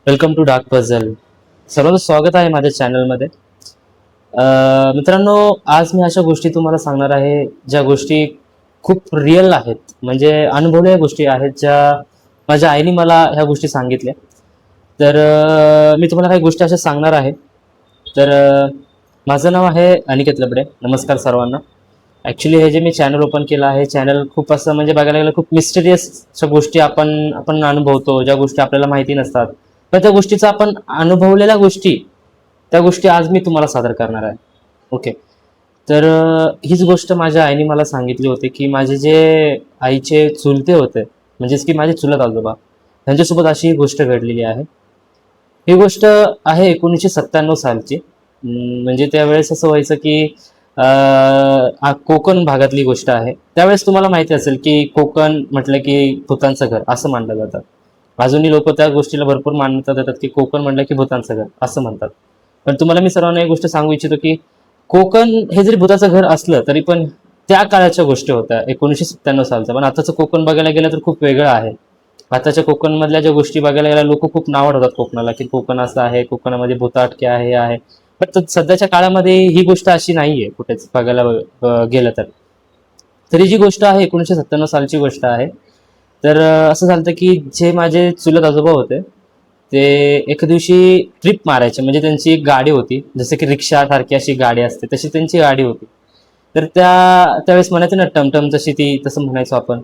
Welcome to dark puzzle. सर्वांचं स्वागत आहे माझ्या चॅनलमध्ये. मित्रांनो, आज मी अशा गोष्टी तुम्हाला सांगणार आहे ज्या गोष्टी खूप रिअल आहेत, म्हणजे अनुभवलेल्या गोष्टी आहेत, ज्या माझ्या आईने मला ह्या गोष्टी सांगितल्या. तर मी तुम्हाला काही गोष्टी अशा सांगणार आहे. तर माझं नाव आहे अनिकेत लबडे. नमस्कार सर्वांना. ॲक्च्युली हे जे मी चॅनल ओपन केलं आहे, चॅनल खूप असं म्हणजे बघायला गेलं खूप मिस्टेरियस गोष्टी आपण आपण अनुभवतो, ज्या गोष्टी आपल्याला माहिती नसतात. पण त्या गोष्टीचा आपण अनुभवलेल्या गोष्टी, त्या गोष्टी आज मी तुम्हाला सादर करणार आहे. ओके. तर हीच गोष्ट माझ्या आईने मला सांगितली होती की माझे जे आईचे चुलते होते, म्हणजेच की माझे चुलत आजोबा, त्यांच्यासोबत अशी ही गोष्ट घडलेली आहे. ही गोष्ट आहे 1997 सालची. म्हणजे त्यावेळेस असं व्हायचं की कोकण भागातली गोष्ट आहे. त्यावेळेस तुम्हाला माहिती असेल की कोकण म्हटलं की भूतांचं घर असं मानलं जातं. अजूनही लोक त्या गोष्टीला भरपूर मान्यता देतात की कोकण म्हटलं की भूतांचं घर असं म्हणतात. पण तुम्हाला मी सर्वांना एक गोष्ट सांगू इच्छितो की कोकण हे जरी भूताचं घर असलं तरी पण त्या काळाच्या गोष्टी होत्या 1997 सालच्या. पण आताचं कोकण बघायला गेलं तर खूप वेगळं आहे. आताच्या कोकणमधल्या ज्या गोष्टी बघायला गेल्या, लोक खूप नावं ठेवतात कोकणाला की कोकण असं आहे, कोकणामध्ये भूताटके आहे, हे आहे. पण सध्याच्या काळामध्ये ही गोष्ट अशी नाहीये कुठेच बघायला गेलं तर. तरी जी गोष्ट आहे 1997 सालची गोष्ट आहे. तर असं झालं की जे माझे चुलत आजोबा होते ते एके दिवशी ट्रिप मारायचे. म्हणजे त्यांची एक गाडी होती, जसं की रिक्षा सारखी अशी गाडी असते तशी त्यांची गाडी होती. तर त्यावेळेस म्हणायचं ना टमटम, तशी ती तसं म्हणायचो आपण.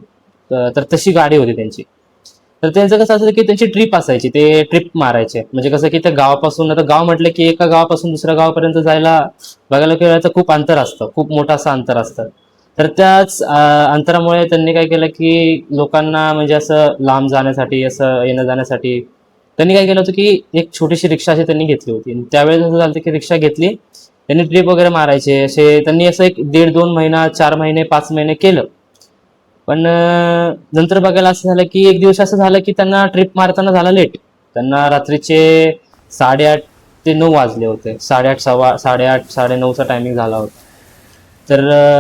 तर तशी गाडी होती त्यांची. तर त्यांचं कसं असायचं की त्यांची ट्रिप असायची, ते ट्रिप मारायचे. म्हणजे कसं की त्या गावापासून, आता गाव म्हटलं की एका गावापासून दुसऱ्या गावापर्यंत जायला बघायला गेलं तर खूप अंतर असतं, खूप मोठं असं अंतर असतं. तर त्याच अंतरामुळे त्यांनी काय केलं की लोकांना म्हणजे असं लांब जाण्यासाठी, असं येणं जाण्यासाठी त्यांनी काय केलं होतं की एक छोटीशी रिक्षा अशी त्यांनी घेतली होती. आणि त्यावेळेस असं झालं की रिक्षा घेतली, त्यांनी ट्रिप वगैरे मारायचे असे. त्यांनी असं एक 1.5-2 महिना, 4 महिने, 5 महिने केलं. पण नंतर बघायला असं झालं की एक दिवस असं झालं की त्यांना ट्रिप मारताना झालं लेट. त्यांना रात्रीचे 8:30 ते 9 वाजले होते. 8:30, 8:30, 9:30चा टायमिंग झाला होता. तर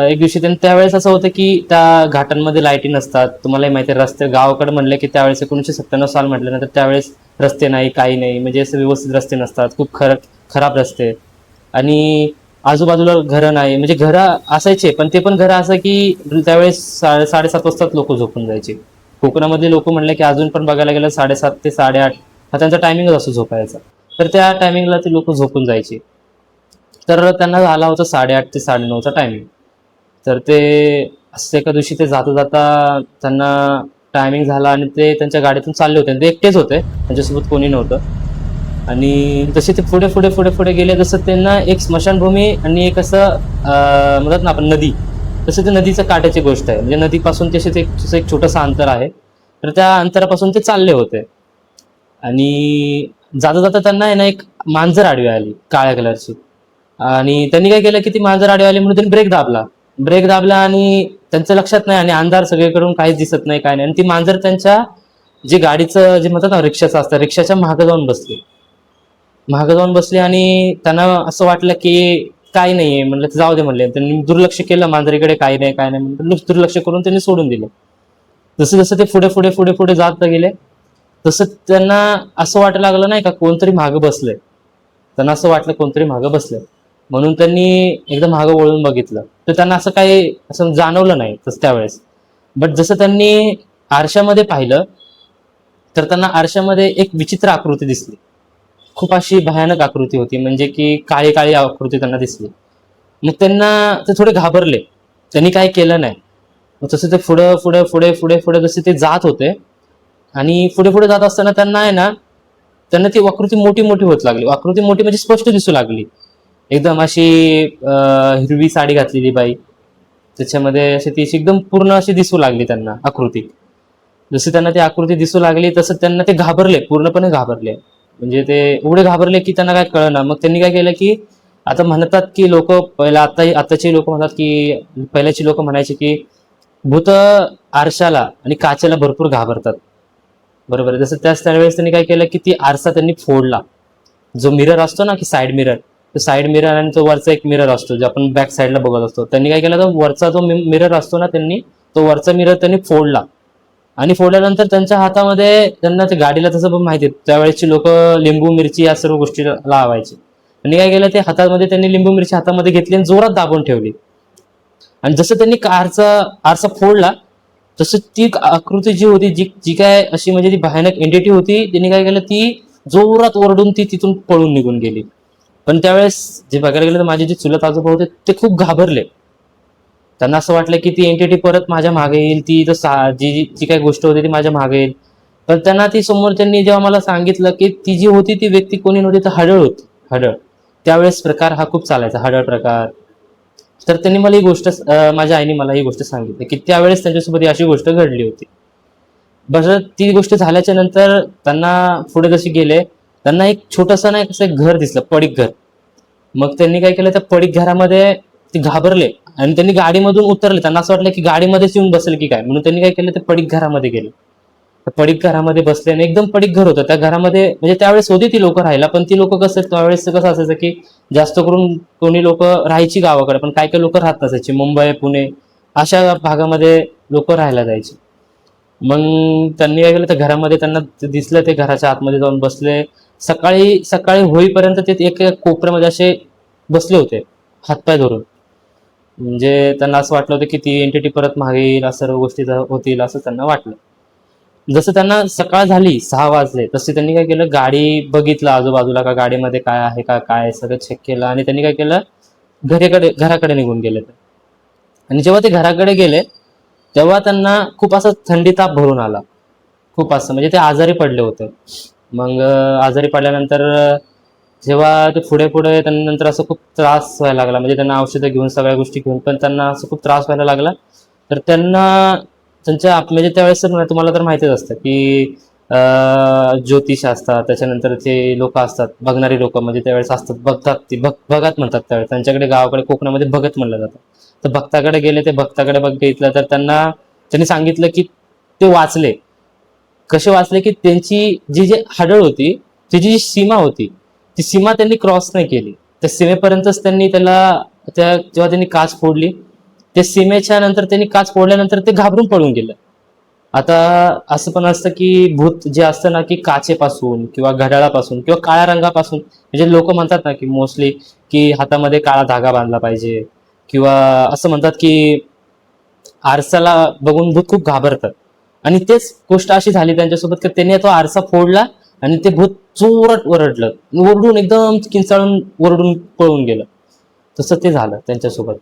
एक दिवशी त्यांनी, त्यावेळेस असं होतं की त्या घाटांमध्ये लाईटी नसतात. तुम्हालाही माहिती आहे, रस्ते गावाकडे म्हणले की त्यावेळेस 1997 साल म्हटल्यानंतर त्यावेळेस रस्ते नाही, काही नाही, म्हणजे असे व्यवस्थित रस्ते नसतात, खूप खराब रस्ते. आणि आजूबाजूला घरं नाही, म्हणजे घरं असायचे पण ते पण घरं असं की त्यावेळेस 7:30 वाजताच लोक झोपून जायचे. कोकणामधले लोक म्हणले की अजून पण बघायला गेलं 7:30 ते 8:30 हा त्यांचा टायमिंगच असतो झोपायचा. तर त्या टायमिंगला ते लोक झोपून जायचे. तर त्यांना झाला होता 8:30 ते 9:30चा टायमिंग. तर ते असं एका दिवशी ते जाता जाता त्यांना टायमिंग झाला आणि ते त्यांच्या गाडीतून चालले होते. ते एकटेच होते, त्यांच्यासोबत कोणी नव्हतं. आणि जसे ते पुढे पुढे पुढे पुढे गेले, जसं त्यांना एक स्मशानभूमी आणि एक असं म्हणतात ना आपण नदी, तसं ते नदीच्या काठाची गोष्ट आहे. म्हणजे नदीपासून ते तसं एक छोटंसं अंतर आहे. तर त्या अंतरापासून ते चालले होते. आणि जाता जाता त्यांना आहे ना एक मांजर आडवी आली काळ्या कलरची. आणि त्यांनी काय केलं की ती मांजर आडवी आली म्हणून त्यांनी ब्रेक दाबला आणि त्यांचं लक्षात नाही, आणि अंधार सगळीकडून काहीच दिसत नाही, काय नाही. आणि ती मांजर त्यांच्या जे गाडीचं जे म्हणतात ना रिक्षाचं असतं, रिक्षाच्या मागं जाऊन बसली आणि त्यांना असं वाटलं की काही नाहीये. म्हणलं जाऊ दे म्हणले. त्यांनी दुर्लक्ष केलं मांजरीकडे, काही नाही काय नाही म्हणून दुर्लक्ष करून त्यांनी सोडून दिलं. जसं जसं ते पुढे पुढे पुढे पुढे जात गेले, तसं त्यांना असं वाटायला लागलं नाही का कोणतरी मागं बसलंय. त्यांना असं वाटलं कोणतरी मागं बसलंय, म्हणून त्यांनी एकदम मागं वळून बघितलं. तर त्यांना असं काही असं जाणवलं नाही तसं त्यावेळेस. बट जसं त्यांनी आरशामध्ये पाहिलं, तर त्यांना आरशामध्ये एक विचित्र आकृती दिसली. खूप अशी भयानक आकृती होती, म्हणजे की काळी काळी आकृती त्यांना दिसली. मग त्यांना ते थोडे घाबरले. त्यांनी काही केलं नाही. मग तसं ते पुढं पुढे पुढे पुढे पुढे जसे ते जात होते, आणि पुढे पुढे जात असताना त्यांना आहे ना, त्यांना ती आकृती मोठी मोठी होत लागली. आकृती मोठी म्हणजे स्पष्ट दिसू लागली. एकदम अशी हिरवी साडी घातलेली बाई, त्याच्यामध्ये अशी ती अशी एकदम पूर्ण अशी दिसू लागली त्यांना आकृती. जशी त्यांना ती आकृती दिसू लागली तसं त्यांना ते घाबरले, पूर्णपणे घाबरले. म्हणजे ते एवढे घाबरले की त्यांना काय कळना. मग त्यांनी काय केलं की, आता म्हणतात की लोक पहिला, आताची लोक म्हणतात की, पहिल्याची लोक म्हणायचे की भूत आरशाला आणि काचेला भरपूर घाबरतात. बरोबर आहे. जसं त्यावेळेस त्यांनी काय केलं की ती आरसा त्यांनी फोडला. जो मिरर असतो ना की साईड मिरर, तो साईड मिरर आणि तो वरचा एक मिरर असतो जो आपण बॅक साईडला बघत असतो, त्यांनी काय केलं, तो वरचा जो मिरर असतो ना, तो वरचा मिरर त्यांनी फोडला. आणि फोडल्यानंतर त्यांच्या हातामध्ये, त्यांना ते गाडीला तसं पण माहिती आहे, त्यावेळेसची लोक लिंबू मिरची या सर्व गोष्टी लावायची. आणि काय केलं, ते हातामध्ये त्यांनी लिंबू मिरची हातामध्ये घेतली आणि जोरात दाबून ठेवली. आणि जसं त्यांनी कारचा आरसा फोडला, तसं ती आकृती जी होती, जी जी काय अशी म्हणजे ती भयानक एंटिटी होती, त्यांनी काय केलं, ती जोरात ओरडून ती तिथून पळून निघून गेली. पण त्यावेळेस जे बघायला गेलं तर माझे जे चुलत आजोबा होते ते खूप घाबरले. त्यांना असं वाटलं की ती एंटिटी परत माझ्या मागे येईल, ती तर जी जी जी काही गोष्ट होती ती माझ्या मागे येईल. पण त्यांना ती समोर त्यांनी जेव्हा मला सांगितलं की ती जी होती ती व्यक्ती कोणी नव्हती, तर हडळ होती, हडळ. त्यावेळेस प्रकार हा खूप चालायचा, हडळ प्रकार. तर त्यांनी मला ही गोष्ट, माझ्या आईने मला ही गोष्ट सांगितली की त्यावेळेस त्यांच्यासोबत ही अशी गोष्ट घडली होती. बस ती गोष्ट झाल्याच्या नंतर त्यांना पुढे जसे गेले, त्यांना एक छोटंसं ना असं एक घर दिसलं, पडीक घर. मग त्यांनी काय केलं, त्या पडीक घरामध्ये ते घाबरले आणि त्यांनी गाडीमधून उतरले. त्यांना असं वाटलं की गाडीमध्येच येऊन बसेल की काय, म्हणून त्यांनी काय केलं, ते पडीक घरामध्ये गेले. त्या पडीक घरामध्ये बसले आणि एकदम पडीक घर होतं. त्या घरामध्ये म्हणजे त्यावेळेस होती ती लोक राहायला, पण ती लोक कसं, त्यावेळेस कसं असायचं की जास्त करून कोणी लोक राहायची गावाकडे, पण काही काही लोक राहत नसायची. मुंबई, पुणे अशा भागामध्ये लोक राहायला जायची. मग त्यांनी काय केलं, त्या घरामध्ये त्यांना ते दिसलं, ते घराच्या आतमध्ये जाऊन बसले. सकाळी सकाळी होईपर्यंत ते एक एक कोपऱ्यामध्ये असे बसले होते, हातपाय धरून. म्हणजे त्यांना असं वाटलं होतं की ती एंटिटी परत मागे येईल, असं सर्व गोष्टी होतील असं त्यांना वाटलं. जसं त्यांना सकाळ झाली, 6 वाजले, तसे त्यांनी काय केलं, गाडी बघितलं आजूबाजूला, का गाडीमध्ये काय आहे का काय, सगळं चेक केलं आणि त्यांनी काय केलं, घराकडे निघून गेले ते. आणि जेव्हा ते घराकडे गेले, तेव्हा त्यांना खूप असा थंडी ताप भरून आला. खूप असं म्हणजे ते आजारी पडले होते. मग आजारी पडल्यानंतर जेव्हा ते पुढे पुढे त्यानंतर असं खूप त्रास व्हायला लागला, म्हणजे त्यांना औषधं घेऊन सगळ्या गोष्टी घेऊन पण त्यांना असं खूप त्रास व्हायला लागला. तर त्यांना त्यांच्या म्हणजे त्यावेळेस तर तुम्हाला तर माहितीच असतं की ज्योतिष असतात, त्याच्यानंतर ते लोक असतात, बघणारी लोक म्हणजे त्यावेळेस असतात, बघतात, ती भगत म्हणतात त्यावेळेस, त्यांच्याकडे गावाकडे कोकणामध्ये भगत म्हणलं जातं. तर भक्ताकडे गेले, ते भक्ताकडे बघितलं तर त्यांनी सांगितलं की ते वाचले. कसे वाचले की त्यांची जी जी हाडळ होती, त्याची जी सीमा होती, ती सीमा त्यांनी क्रॉस नाही केली. त्या सीमेपर्यंतच त्यांनी त्याला, त्या जेव्हा त्यांनी काच फोडली, त्या सीमेच्या नंतर त्यांनी काच फोडल्यानंतर ते घाबरून पळून गेलं. आता असं पण असतं की भूत जे असतं ना, की काचेपासून किंवा घड्याळापासून किंवा काळ्या रंगापासून, म्हणजे लोक म्हणतात ना की मोस्टली की हातामध्ये काळा धागा बांधला पाहिजे, किंवा असं म्हणतात की आरसाला बघून भूत खूप घाबरतात. आणि तेच गोष्ट अशी झाली त्यांच्यासोबत की त्यांनी तो आरसा फोडला आणि ते भूत जोरात ओरडलं, ओरडून एकदम किंचाळून ओरडून पळून गेलं. तसं ते झालं त्यांच्यासोबत.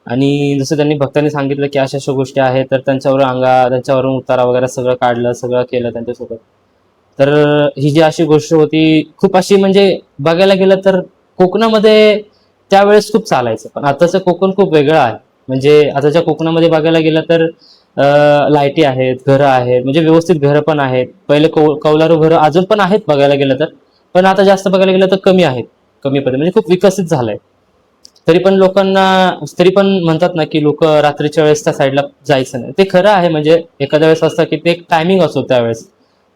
आणि जसं त्यांनी भक्तांनी सांगितलं की अशा अशा गोष्टी आहेत, तर त्यांच्यावरून उतारा वगैरे सगळं काढलं, सगळं केलं त्यांच्यासोबत. तर ही जी अशी गोष्ट होती, खूप अशी म्हणजे बघायला गेलं तर कोकणामध्ये त्यावेळेस खूप चालायचं, पण आताचं कोकण खूप वेगळं आहे. म्हणजे आताच्या कोकणामध्ये बघायला गेलं तर लाईटी आहेत, घरं आहेत, म्हणजे व्यवस्थित घरं पण आहेत. पहिले कौलारू घरं अजून पण आहेत बघायला गेलं तर, पण आता जास्त बघायला गेलं तर कमी आहेत, कमी पद्धती, म्हणजे खूप विकसित झालंय. तरी पण लोकांना, तरी पण म्हणतात ना की लोक रात्रीच्या वेळेस त्या साईडला जायचं नाही. ते खरं आहे, म्हणजे एखाद्या वेळेस असतं की ते एक टायमिंग असतो त्यावेळेस,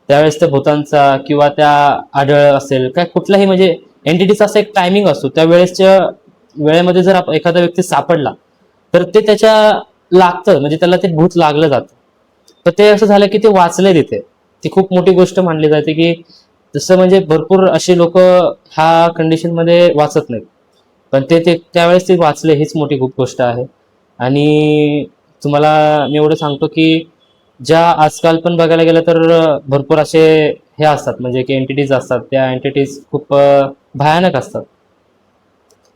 त्यावेळेस त्या भूतांचा किंवा त्या आढळ असेल काय कुठलाही म्हणजे एंटिटीचा असा एक टायमिंग असतो. त्या वेळेसच्या वेळेमध्ये जर एखादा व्यक्ती सापडला, तर ते त्याच्या लागतं, म्हणजे त्याला ते भूत लागलं जातं. तर ते असं झालं की ते वाचले तिथे. ती खूप मोठी गोष्ट मानली जाते की तसं म्हणजे भरपूर असे लोक ह्या कंडिशन मध्ये वाचत नाहीत, पण ते ते त्यावेळेस ते वाचले, हीच मोठी खूप गोष्ट आहे. आणि तुम्हाला मी एवढं सांगतो की ज्या आजकाल पण बघायला गेलं तर भरपूर असे हे असतात, म्हणजे की एंटिटीज असतात, त्या एंटिटीज खूप भयानक असतात.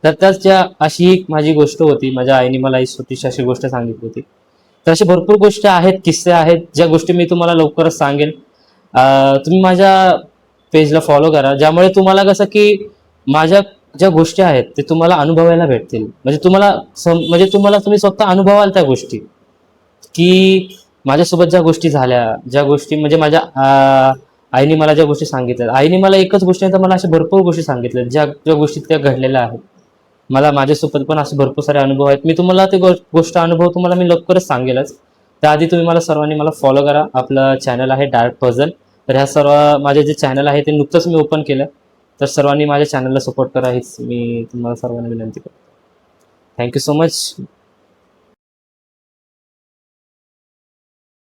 तर त्याच ज्या अशी एक माझी गोष्ट होती, माझ्या आईने मला ही छोटीशी अशी गोष्ट सांगितली होती. तर अशी भरपूर गोष्टी आहेत, किस्से आहेत, ज्या गोष्टी मी तुम्हाला लवकरच सांगेन. तुम्ही माझ्या पेजला फॉलो करा, ज्यामुळे तुम्हाला कसं की माझ्या ज्या गोष्टी आहेत ते तुम्हाला अनुभवायला भेटतील. म्हणजे म्हणजे तुम्ही स्वतः अनुभवाल त्या गोष्टी, की माझ्यासोबत ज्या गोष्टी झाल्या, ज्या गोष्टी म्हणजे माझ्या आईने मला ज्या गोष्टी सांगितल्या, आईने मला एकच गोष्टी नाही तर मला अशा भरपूर गोष्टी सांगितल्या, ज्या ज्या गोष्टी त्या घडलेल्या आहेत. मला माझ्यासोबत पण असे भरपूर सारे अनुभव आहेत. मी तुम्हाला ते गोष्ट अनुभव तुम्हाला मी लवकरच सांगेलच. त्याआधी तुम्ही मला सर्वांनी मला फॉलो करा. आपलं चॅनल आहे डार्क पझल. तर ह्या सर्व माझे जे चॅनल आहे ते नुकतंच मी ओपन केलं. तर सर्वांनी माझ्या चॅनलला सपोर्ट करा, हीच मी तुम्हाला सर्वांना विनंती करतो. Thank you so much.